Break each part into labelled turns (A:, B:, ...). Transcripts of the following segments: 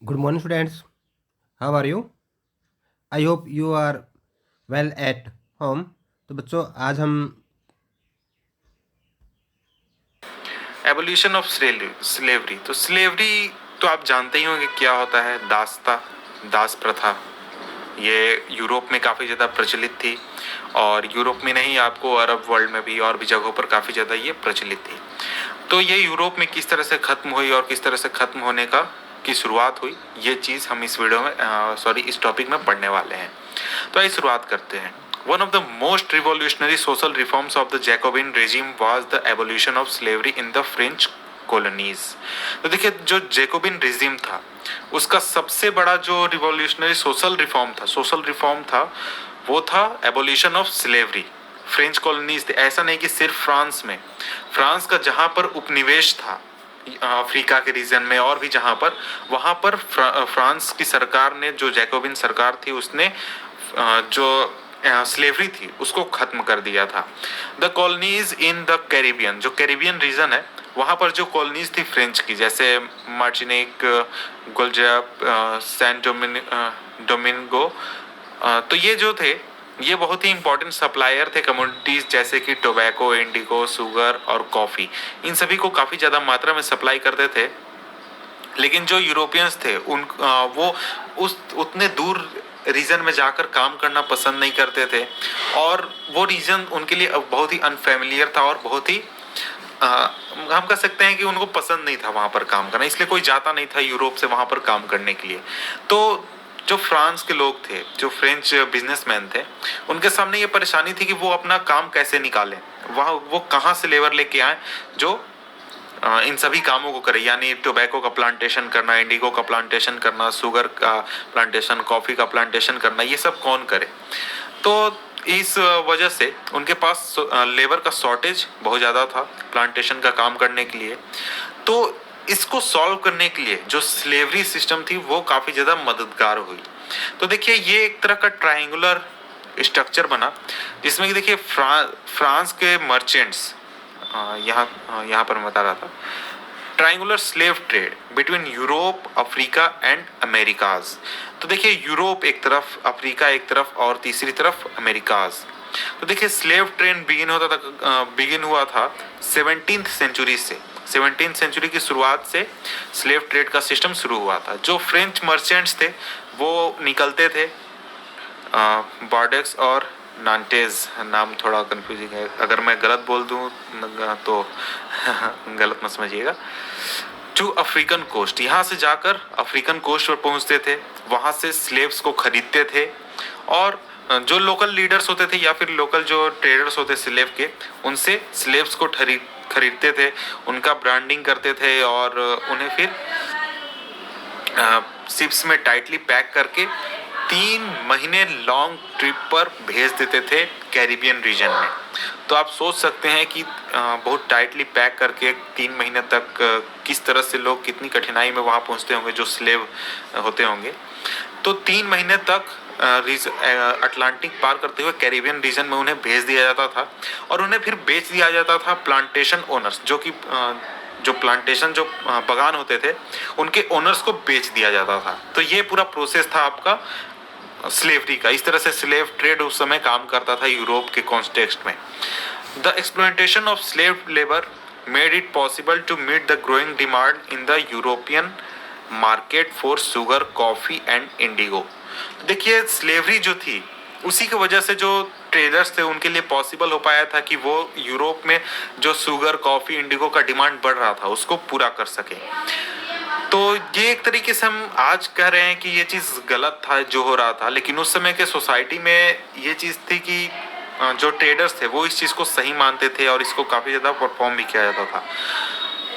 A: Good morning, students. How are you? I hope you are well at home. तो बच्चों आज हम
B: evolution of slavery. तो slavery तो आप जानते ही होंगे क्या होता है। दास प्रथा ये यूरोप में काफ़ी ज़्यादा प्रचलित थी, और यूरोप में नहीं, आपको अरब वर्ल्ड में भी और भी जगहों पर काफ़ी ज़्यादा ये प्रचलित थी। तो ये यूरोप में किस तरह से ख़त्म हुई और किस तरह से ख़त्म होने की शुरुआत हुई, ये चीज़ हम इस वीडियो में इस टॉपिक में पढ़ने वाले हैं। तो आइए शुरुआत करते हैं। One of the most revolutionary social reforms of the Jacobin regime was the abolition of slavery in the French colonies। तो देखिए, जो जैकोबिन रिजीम था उसका सबसे बड़ा जो रिवॉल्यूशनरी सोशल रिफॉर्म था वो था abolition of slavery. French colonies थे, ऐसा नहीं कि सिर्फ फ्रांस में। फ्रांस का जहां पर उपनिवेश था अफ्रीका के रीजन में और भी जहां पर, वहां पर फ्रांस की सरकार ने, जो जैकोबिन सरकार थी, उसने जो स्लेवरी थी उसको खत्म कर दिया था। The colonies in the Caribbean, जो कैरिबियन रीजन है वहां पर जो कॉलोनीज थी फ्रेंच की, जैसे मार्टिनिक, गुलजैप, सैंट डोमिंगो, तो ये जो थे ये बहुत ही इंपॉर्टेंट सप्लायर थे कम्युनिटीज, जैसे कि टोबैको, इंडिगो, शुगर और कॉफ़ी। इन सभी को काफ़ी ज़्यादा मात्रा में सप्लाई करते थे। लेकिन जो यूरोपियंस थे वो उस उतने दूर रीजन में जाकर काम करना पसंद नहीं करते थे, और वो रीजन उनके लिए बहुत ही अनफेमिलियर था और बहुत ही हम कह सकते हैं कि उनको पसंद नहीं था वहां पर काम करना, इसलिए कोई जाता नहीं था यूरोप से वहां पर काम करने के लिए। तो जो फ्रांस के लोग थे, जो फ्रेंच बिजनेसमैन थे, उनके सामने ये परेशानी थी कि वो अपना काम कैसे निकालें। वहाँ वो कहाँ से लेबर लेके आए जो इन सभी कामों को करे, यानी टोबैको का प्लांटेशन करना, इंडिगो का प्लांटेशन करना, शुगर का प्लांटेशन, कॉफ़ी का प्लांटेशन करना, ये सब कौन करे। तो इस वजह से उनके पास लेबर का शॉर्टेज बहुत ज़्यादा था प्लांटेशन का काम करने के लिए। तो इसको सॉल्व करने के लिए जो स्लेवरी सिस्टम थी वो काफ़ी ज़्यादा मददगार हुई। तो देखिए, ये एक तरह का ट्रायंगुलर स्ट्रक्चर बना, जिसमें कि देखिए फ्रांस के मर्चेंट्स, यहाँ पर मैं बता रहा था, triangular slave trade between Europe, Africa and Americas. तो देखिए, यूरोप एक तरफ, अफ्रीका एक तरफ, और तीसरी तरफ अमेरिकाज। तो देखिए, स्लेव ट्रेड बिगिन हुआ था 17th सेंचुरी से। 17th सेंचुरी की शुरुआत से स्लेव ट्रेड का सिस्टम शुरू हुआ था। जो फ्रेंच मर्चेंट्स थे वो निकलते थे, बॉर्डेक्स और नांटेज, नाम थोड़ा कंफ्यूजिंग है, अगर मैं गलत बोल दूं तो गलत मत समझिएगा। टू अफ्रीकन कोस्ट, यहाँ से जाकर अफ्रीकन कोस्ट पर पहुंचते थे, वहां से स्लेव्स को खरीदते थे, और जो लोकल लीडर्स होते थे या फिर लोकल जो ट्रेडर्स होते स्लेव के, उनसे स्लेव्स को खरीदते थे, उनका ब्रांडिंग करते थे, और उन्हें फिर शिप्स में टाइटली पैक करके 3 महीने लॉन्ग ट्रिप पर भेज देते थे कैरिबियन रीजन में। तो आप सोच सकते हैं कि बहुत टाइटली पैक करके 3 महीने तक किस तरह से लोग कितनी कठिनाई में वहाँ पहुँचते होंगे जो स्लेव होते होंगे। तो 3 महीने तक अटलांटिक पार करते हुए कैरिबियन रीजन में उन्हें भेज दिया जाता था, और उन्हें फिर बेच दिया जाता था प्लांटेशन ओनर्स, जो कि जो प्लांटेशन जो बागान होते थे उनके ओनर्स को बेच दिया जाता था। तो ये पूरा प्रोसेस था आपका स्लेवरी का। इस तरह से स्लेव ट्रेड उस समय काम करता था यूरोप के कॉन्टेक्स्ट में। The exploitation of slave labour made it possible to meet the growing demand in the European market for sugar, coffee and indigo. देखिए, स्लेवरी जो थी उसी की वजह से जो ट्रेडर्स थे उनके लिए पॉसिबल हो पाया था कि वो यूरोप में जो शुगर, कॉफी, इंडिगो का डिमांड बढ़ रहा था उसको पूरा कर सके। तो ये एक तरीके से हम आज कह रहे हैं कि ये चीज़ गलत था जो हो रहा था, लेकिन उस समय के सोसाइटी में ये चीज़ थी कि जो ट्रेडर्स थे वो इस चीज़ को सही मानते थे और इसको काफ़ी ज़्यादा परफॉर्म भी किया जाता था।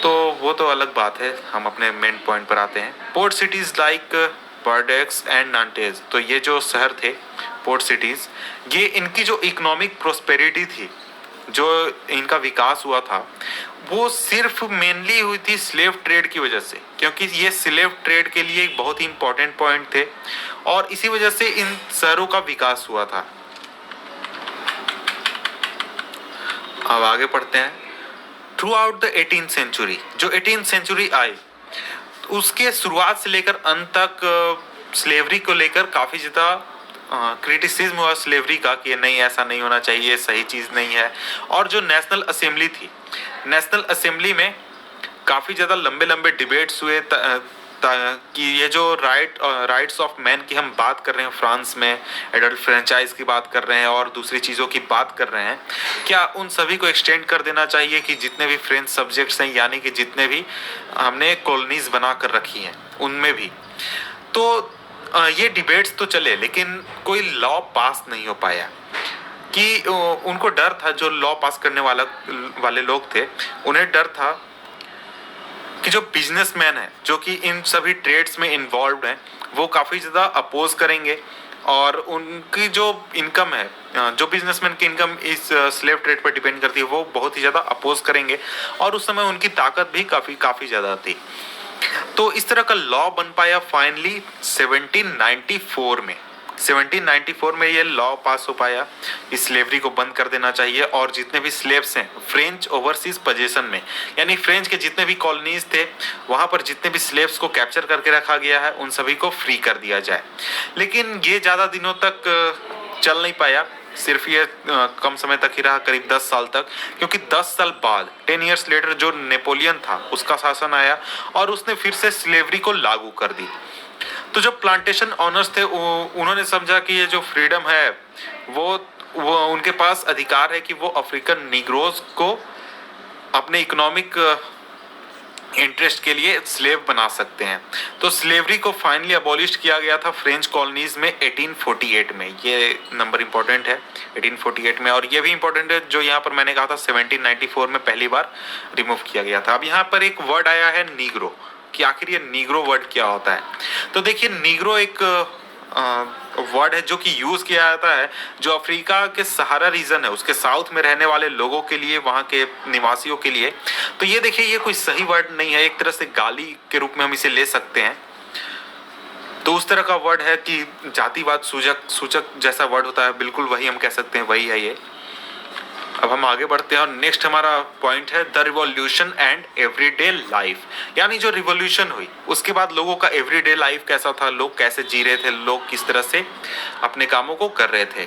B: तो वो तो अलग बात है, हम अपने मेन पॉइंट पर आते हैं। पोर्ट सिटीज़ लाइक बर्डेक्स एंड नांटेज, तो ये जो शहर थे पोर्ट सिटीज़, ये इनकी जो इकोनॉमिक प्रोस्पेरिटी थी, जो इनका विकास हुआ था, वो सिर्फ मेनली हुई थी स्लेव ट्रेड की वजह से, क्योंकि ये स्लेव ट्रेड के लिए एक बहुत ही इंपॉर्टेंट पॉइंट थे, और इसी वजह से इन शहरों का विकास हुआ था। अब आगे पढ़ते हैं। Through out the 18th century, जो 18th सेंचुरी आई उसके शुरुआत से लेकर अंत तक स्लेवरी को लेकर काफ़ी ज़्यादा क्रिटिसिज्म हुआ स्लेवरी का कि नहीं ऐसा नहीं होना चाहिए, सही चीज़ नहीं है। और जो नेशनल असेंबली थी, नेशनल असेंबली में काफ़ी ज़्यादा लंबे लंबे डिबेट्स हुए कि ये जो राइट्स ऑफ मैन की हम बात कर रहे हैं फ्रांस में, एडल्ट फ्रेंचाइज की बात कर रहे हैं और दूसरी चीज़ों की बात कर रहे हैं, क्या उन सभी को एक्सटेंड कर देना चाहिए कि जितने भी फ्रेंच सब्जेक्ट्स हैं, यानी कि जितने भी हमने कॉलोनीज बना कर रखी हैं उनमें भी। तो ये डिबेट्स तो चले लेकिन कोई लॉ पास नहीं हो पाया कि उनको डर था, जो लॉ पास करने वाले लोग थे उन्हें डर था कि जो बिजनेसमैन है जो कि इन सभी ट्रेड्स में इन्वॉल्व हैं वो काफ़ी ज़्यादा अपोज करेंगे और उनकी जो इनकम है, जो बिजनेसमैन की इनकम इस स्लेव ट्रेड पर डिपेंड करती है, वो बहुत ही ज़्यादा अपोज करेंगे और उस समय उनकी ताकत भी काफ़ी ज़्यादा थी। तो इस तरह का लॉ बन पाया फाइनली 1794 में। 1794 में ये लॉ पास हो पाया, इस स्लेवरी को बंद कर देना चाहिए और जितने भी स्लेव्स हैं फ्रेंच ओवरसीज पोजीशन में, यानी फ्रेंच के जितने भी कॉलोनीज थे वहां पर जितने भी स्लेव्स को कैप्चर करके रखा गया है उन सभी को फ्री कर दिया जाए। लेकिन ये ज़्यादा दिनों तक चल नहीं पाया, सिर्फ ये कम समय तक ही रहा, करीब 10 साल तक, क्योंकि 10 साल बाद 10 इयर्स लेटर जो नेपोलियन था उसका शासन आया और उसने फिर से स्लेवरी को लागू कर दी। तो जो प्लांटेशन ऑनर्स थे उन्होंने समझा कि ये जो फ्रीडम है वो उनके पास अधिकार है कि वो अफ्रीकन निग्रोज को अपने इकोनॉमिक इंटरेस्ट के लिए स्लेव बना सकते हैं। तो स्लेवरी को फाइनली अबॉलिश किया गया था फ्रेंच कॉलोनीज में 1848 में। ये नंबर इंपॉर्टेंट है 1848 में, और ये भी इंपॉर्टेंट है जो यहाँ पर मैंने कहा था 1794 में पहली बार रिमूव किया गया था। अब यहाँ पर एक वर्ड आया है नीग्रो, कि आखिर ये नीग्रो वर्ड क्या होता है। तो देखिए नीग्रो एक वर्ड है जो कि यूज किया जाता है जो अफ्रीका के सहारा रीजन है उसके साउथ में रहने वाले लोगों के लिए, वहाँ के निवासियों के लिए। तो ये देखिए ये कोई सही वर्ड नहीं है, एक तरह से गाली के रूप में हम इसे ले सकते हैं। तो उस तरह का वर्ड है कि जातिवाद सूचक जैसा वर्ड होता है, बिल्कुल वही हम कह सकते हैं, वही है ये। अब हम आगे बढ़ते हैं और नेक्स्ट हमारा पॉइंट है the revolution and everyday life. यानी जो रिवॉल्यूशन हुई उसके बाद लोगों का एवरीडे लाइफ कैसा था, लोग कैसे जी रहे थे, लोग किस तरह से अपने कामों को कर रहे थे।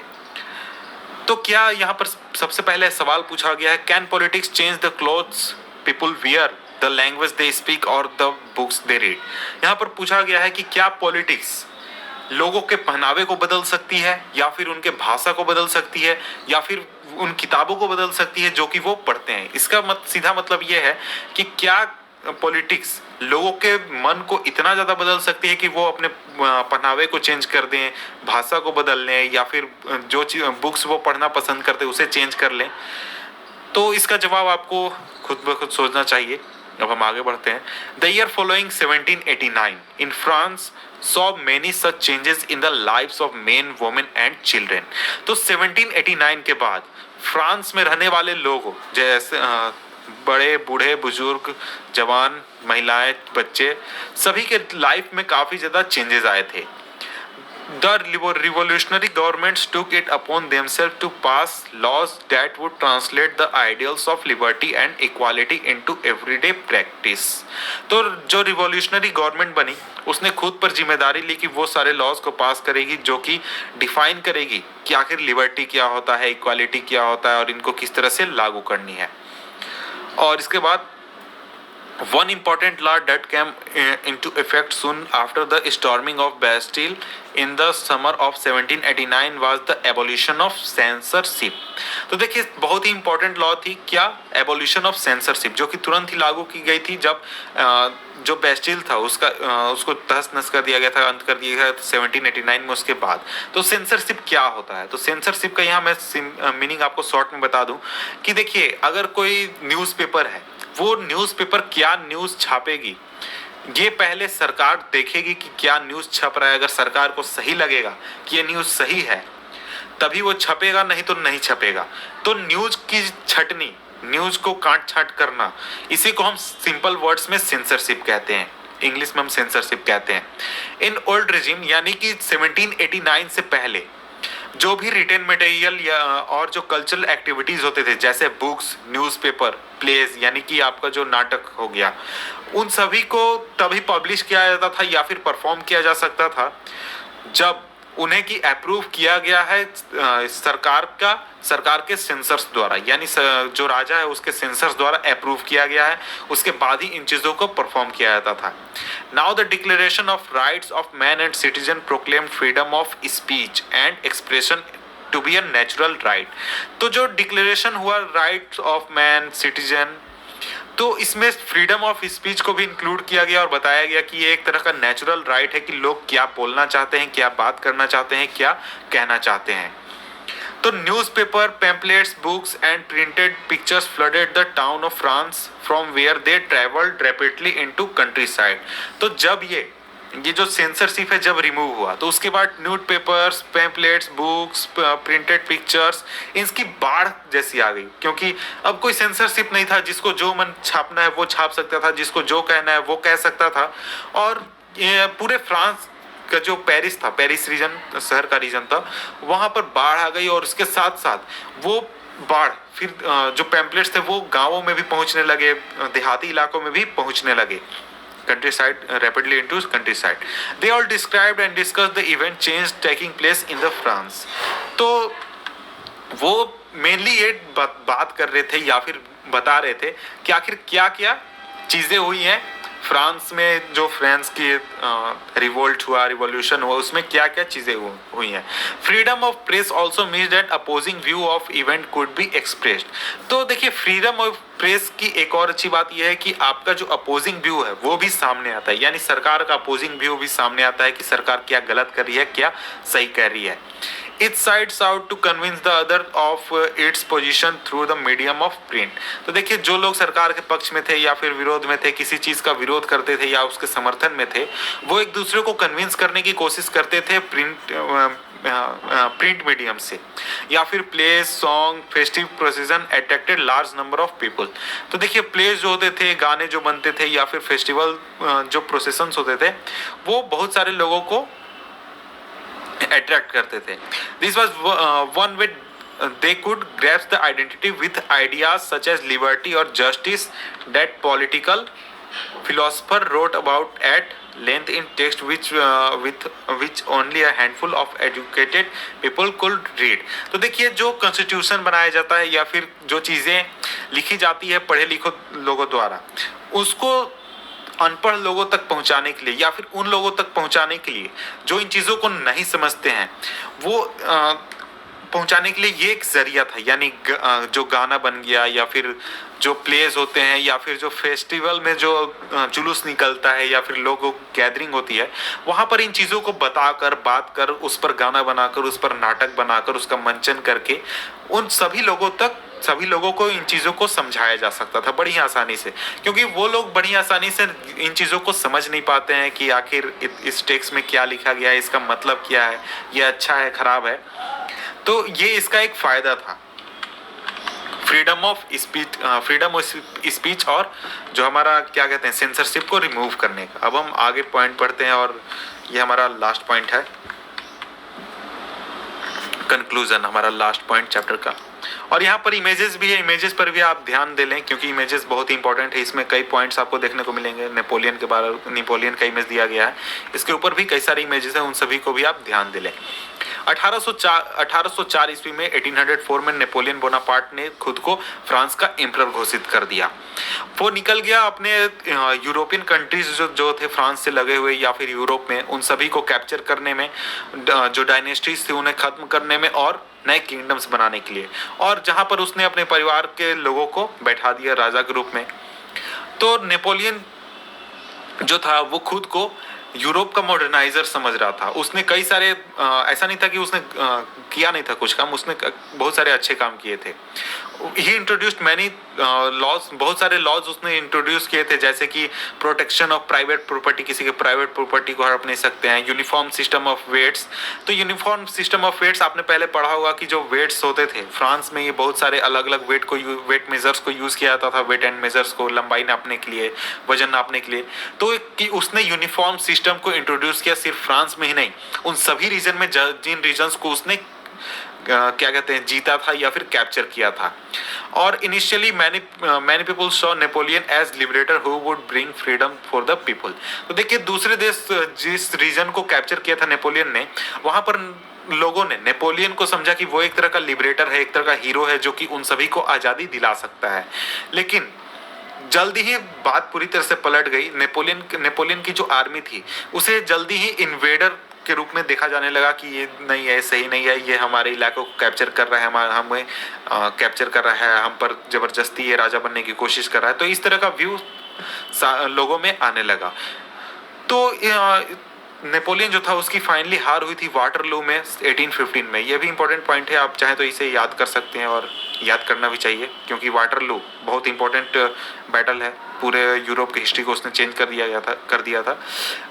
B: तो क्या यहाँ पर सबसे पहले सवाल पूछा गया है, can politics change the clothes people wear, the language they speak और द बुक्स दे रीड। यहाँ पर पूछा गया है कि क्या पॉलिटिक्स लोगों के पहनावे को बदल सकती है, या फिर उनके भाषा को बदल सकती है, या फिर उन किताबों को बदल सकती है जो कि वो पढ़ते हैं। इसका सीधा मतलब ये है कि क्या पॉलिटिक्स लोगों के मन को इतना ज़्यादा बदल सकती है कि वो अपने पहनावे को चेंज कर दें, भाषा को बदल लें, या फिर जो बुक्स वो पढ़ना पसंद करते हैं उसे चेंज कर लें। तो इसका जवाब आपको खुद ब खुद सोचना चाहिए। अब हम आगे बढ़ते हैं। The year following 1789 in France saw many such changes in the lives of men, women and children। तो 1789 के बाद फ्रांस में रहने वाले लोग जैसे बड़े बूढ़े बुजुर्ग जवान महिलाएं बच्चे सभी के लाइफ में काफ़ी ज़्यादा चेंजेस आए थे। The revolutionary governments took it upon themselves to pass laws that would translate the ideals of liberty and equality into everyday practice। तो जो रिवॉल्यूशनरी गवर्नमेंट बनी उसने खुद पर जिम्मेदारी ली कि वो सारे लॉज को पास करेगी जो कि डिफाइन करेगी कि आखिर लिबर्टी क्या होता है, इक्वालिटी क्या होता है और इनको किस तरह से लागू करनी है। और इसके बाद one important law that came into effect soon after the storming of Bastille in the summer of 1789 was the abolition of censorship। तो देखिए बहुत ही इंपॉर्टेंट लॉ थी क्या, एबोल्यूशन ऑफ सेंसरशिप, जो कि तुरंत ही लागू की गई थी जब जो बेस्टिल था उसको तहस नहस कर दिया गया था, अंत कर दिया गया था 1789 में। उसके बाद तो सेंसरशिप क्या होता है, तो सेंसरशिप का यहाँ मैं मीनिंग आपको शॉर्ट में बता दूं कि देखिए अगर कोई न्यूज़पेपर है वो न्यूज़पेपर क्या न्यूज़ छापेगी ये पहले सरकार देखेगी कि क्या न्यूज़ छप रहा है। अगर सरकार को सही लगेगा कि ये न्यूज़ सही है तभी वो छपेगा, नहीं तो नहीं छपेगा। तो न्यूज़ की छटनी, न्यूज़ को काट छाट करना, इसी को हम सिंपल वर्ड्स में सेंसरशिप कहते हैं, इंग्लिश में हम सेंसरशिप कहते हैं। इन ओल्ड रिजिम यानी कि 1789 से पहले जो भी रिटेन मटेरियल या और जो कल्चरल एक्टिविटीज होते थे जैसे बुक्स, न्यूज़पेपर, प्लेस यानी कि आपका जो नाटक हो गया, उन सभी को तभी पब्लिश किया जाता था या फिर परफॉर्म किया जा सकता था जब उन्हें की अप्रूव किया गया है सरकार के सेंसर्स द्वारा, यानी जो राजा है उसके सेंसर्स द्वारा अप्रूव किया गया है, उसके बाद ही इन चीजों को परफॉर्म किया जाता था। Now the declaration of rights of man and citizen proclaim freedom of speech and expression to be a natural right. तो जो डिक्लेरेशन हुआ राइट्स ऑफ मैन सिटीजन, तो इसमें फ्रीडम ऑफ स्पीच को भी इंक्लूड किया गया और बताया गया कि ये एक तरह का नेचुरल राइट है कि लोग क्या बोलना चाहते हैं, क्या बात करना चाहते हैं, क्या कहना चाहते हैं। तो newspaper, pamphlets, books and printed pictures flooded the town of France from where they travelled rapidly into countryside. तो जब ये जो सेंसरशिप है जब रिमूव हुआ तो उसके बाद news papers, pamphlets, books, printed pictures, इनकी बाढ़ जैसी आ गई, क्योंकि अब कोई सेंसरशिप नहीं था, जिसको जो मन छापना है वो छाप सकता था, जिसको जो कहना है वो कह सकता था। और ये पूरे फ्रांस का जो पेरिस था, पेरिस रीजन, शहर का रीजन था, वहां पर बाढ़ आ गई और उसके साथ साथ वो बाढ़ फिर जो पैम्पलेट्स थे वो गांवों में भी पहुंचने लगे, देहाती इलाकों में भी पहुंचने लगे, countryside rapidly into countryside. They all described and discussed the event change taking place in the France. तो वो मेनली ये बात कर रहे थे या फिर बता रहे थे कि आखिर क्या क्या चीजें हुई हैं फ्रांस में, जो फ्रांस की रिवोल्ट हुआ, रिवॉल्यूशन हुआ, उसमें क्या क्या चीजें हुई हैं। Freedom of press also means that opposing view of event could be expressed. तो देखिए फ्रीडम ऑफ प्रेस की एक और अच्छी बात यह है कि आपका जो अपोजिंग व्यू है वो भी सामने आता है, यानी सरकार का अपोजिंग व्यू भी सामने आता है कि सरकार क्या गलत कर रही है, क्या सही कर रही है। Each sides out to convince the other of its position through the medium of print. तो देखिए जो लोग सरकार के पक्ष में थे या फिर विरोध में थे, किसी चीज का विरोध करते थे या उसके समर्थन में थे, वो एक दूसरे को कन्विंस करने की कोशिश करते थे प्रिंट मीडियम से, या फिर plays, song, festive procession attracted large number of people. तो देखिए प्लेस जो होते थे, गाने जो बनते थे या फिर फेस्टिवल जो प्रोसेशंस होते थे, वो बहुत सारे लोगों को अट्रैक्ट करते थे। This was one with they could grasp the identity with ideas such as liberty or justice that political philosopher wrote about at length in text with which only a handful of educated people could read. तो देखिए जो constitution बनाया जाता है या फिर जो चीज़ें लिखी जाती है पढ़े लिखे लोगों द्वारा, उसको अनपढ़ लोगों तक पहुंचाने के लिए या फिर उन लोगों तक पहुंचाने के लिए जो इन चीज़ों को नहीं समझते हैं, वो पहुंचाने के लिए ये एक जरिया था। यानी जो गाना बन गया या फिर जो प्लेस होते हैं या फिर जो फेस्टिवल में जो जुलूस निकलता है या फिर लोगों की गैदरिंग होती है, वहाँ पर इन चीज़ों को बताकर, बात कर, उस पर गाना बनाकर, उस पर नाटक बनाकर, उसका मंचन करके उन सभी लोगों को इन चीज़ों को समझाया जा सकता था बड़ी आसानी से, क्योंकि वो लोग बड़ी आसानी से इन चीज़ों को समझ नहीं पाते हैं कि आखिर इस टेक्स्ट में क्या लिखा गया है, इसका मतलब क्या है, ये अच्छा है, खराब है। तो ये इसका एक फायदा था, फ्रीडम ऑफ स्पीच और जो हमारा क्या कहते हैं सेंसरशिप को रिमूव करने का। अब हम आगे पॉइंट पढ़ते हैं और ये हमारा लास्ट पॉइंट है, कंक्लूजन, हमारा लास्ट पॉइंट चैप्टर का। और यहाँ पर इमेजेस भी है, इमेजेस पर भी आप ध्यान दे लें क्योंकि इमेजेस बहुत ही इंपॉर्टेंट है। इसमें कई पॉइंट्स आपको देखने को मिलेंगे। नेपोलियन का इमेज दिया गया है, इसके ऊपर भी कई सारे इमेजेस हैं, उन सभी को भी आप ध्यान दे लें। 1804 ईस्वी में 1804 में नेपोलियन बोनापार्ट ने खुद को फ्रांस का एम्परर घोषित कर दिया। वो निकल गया अपने यूरोपियन कंट्रीज जो थे फ्रांस से लगे हुए या फिर यूरोप में, उन सभी को कैप्चर करने में, जो डायनेस्टीज थी उन्हें खत्म करने में और नए किंगडम्स बनाने के लिए, और जहां पर उसने अपने परिवार के लोगों को बैठा दिया राजा के रूप में। तो नेपोलियन जो था वो खुद को यूरोप का मॉडर्नाइजर समझ रहा था। उसने कई सारे ऐसा नहीं था कि उसने किया नहीं था कुछ काम, उसने बहुत सारे अच्छे काम किए थे। ही इंट्रोड्यूस्ड मैनी लॉज, बहुत सारे लॉज उसने इंट्रोड्यूस किए थे, जैसे कि प्रोटेक्शन ऑफ प्राइवेट प्रॉपर्टी, किसी के प्राइवेट प्रॉपर्टी को हड़प नहीं सकते हैं। यूनिफॉर्म सिस्टम ऑफ वेट्स, तो यूनिफॉर्म सिस्टम ऑफ वेट्स आपने पहले पढ़ा होगा कि जो वेट्स होते थे फ्रांस में, ये बहुत सारे अलग अलग वेट मेजर्स को यूज किया जाता था, वेट एंड मेजर्स को, लंबाई नापने के लिए, वजन नापने के लिए। तो कि उसने यूनिफॉर्म सिस्टम को इंट्रोड्यूस किया, सिर्फ फ्रांस में ही नहीं, उन सभी रीजन में जिन रीजन्स को उसने क्या कहते हैं, जीता था या फिर कैप्चर किया था। और initially many people saw Napoleon as liberator who would bring freedom for the people. तो देखिए दूसरे देश जिस रीजन को कैप्चर किया था नेपोलियन ने, वहां पर लोगों ने नेपोलियन को समझा कि वो एक तरह का लिबरेटर है, एक तरह का हीरो है जो कि उन सभी को आजादी दिला सकता है। लेकिन जल्दी ही बात पूरी तरह से पलट गई। नेपोलियन की जो आर्मी थी उसे जल्दी ही इन्वेडर के रूप में देखा जाने लगा कि ये नहीं है, सही नहीं है, ये हमारे इलाकों को कैप्चर कर रहा है, हमें कैप्चर कर रहा है, हम पर जबरदस्ती ये राजा बनने की कोशिश कर रहा है। तो इस तरह का व्यू लोगों में आने लगा। तो नेपोलियन जो था उसकी फाइनली हार हुई थी वाटरलू में 1815 में। ये भी इंपॉर्टेंट पॉइंट है, आप चाहें तो इसे याद कर सकते हैं और याद करना भी चाहिए, क्योंकि वाटरलू बहुत इंपॉर्टेंट बैटल है, पूरे यूरोप की हिस्ट्री को उसने चेंज कर दिया था।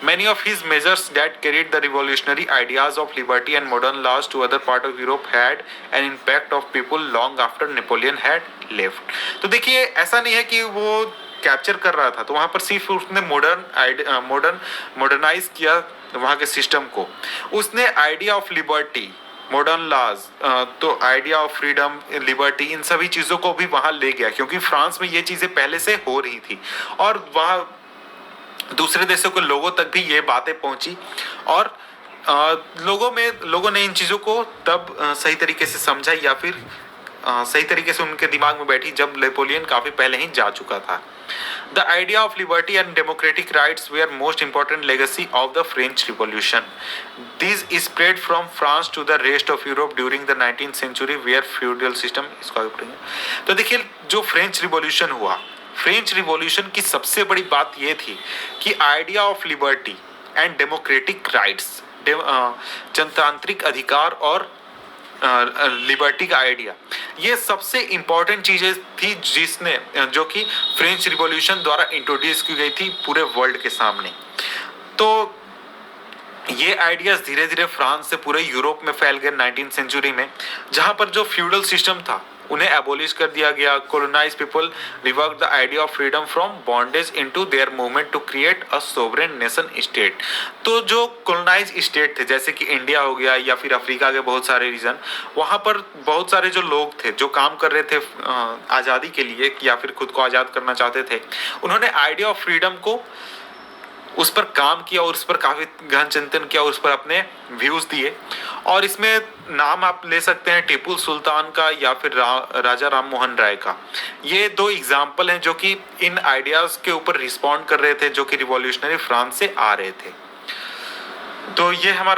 B: Many of his measures that carried the revolutionary ideas of liberty and modern laws to other part of Europe had an impact of people long after Napoleon had left. तो देखिए ऐसा नहीं है कि वो कैप्चर कर रहा था तो वहां पर सिर्फ उसने मॉडर्नाइज किया वहां के सिस्टम को, उसने idea of liberty, modern laws, तो आइडिया ऑफ फ्रीडम, लिबर्टी, इन सभी चीजों को भी वहां ले गया, क्योंकि फ्रांस में ये चीजें पहले से हो रही थी और वहां दूसरे देशों के लोगों तक भी ये बातें पहुंची और लोगों ने इन चीजों को तब सही तरीके से समझा या फिर सही तरीके से उनके दिमाग में बैठी जब नेपोलियन काफी पहले ही जा चुका था। The idea of liberty and democratic rights were most important legacy of the French Revolution. These spread from France to the rest of Europe during the 19th century, where feudal system इसको आगे पढ़ेंगे। तो देखिए जो French revolution हुआ, French revolution की सबसे बड़ी बात यह थी कि idea of liberty and democratic rights, जनतांत्रिक अधिकार और लिबर्टी का आइडिया, ये सबसे इंपॉर्टेंट चीजें थी जो कि फ्रेंच रिवॉल्यूशन द्वारा इंट्रोड्यूस की गई थी पूरे वर्ल्ड के सामने। तो ये आइडियाज धीरे धीरे फ्रांस से पूरे यूरोप में फैल गए 19th सेंचुरी में, जहां पर जो फ्यूडल सिस्टम था उन्हें एबोलिश कर दिया गया। Colonise people rework the idea of freedom from bondage into their movement to create a sovereign nation state. तो जो कोलोनाइज स्टेट थे जैसे कि इंडिया हो गया या फिर अफ्रीका के बहुत सारे रीजन, वहां पर बहुत सारे जो लोग थे जो काम कर रहे थे आज़ादी के लिए या फिर खुद को आज़ाद करना चाहते थे, उन्होंने आइडिया ऑफ फ्रीडम को उस पर काम किया और उस पर काफी गहन चिंतन किया और उस पर अपने व्यूज दिए। और इसमें नाम आप ले सकते हैं टीपू सुल्तान का या फिर राजा राम मोहन राय का। ये दो एग्जाम्पल हैं जो कि इन आइडियाज के ऊपर रिस्पॉन्ड कर रहे थे जो कि रिवॉल्यूशनरी फ्रांस से आ रहे थे। तो ये हमारा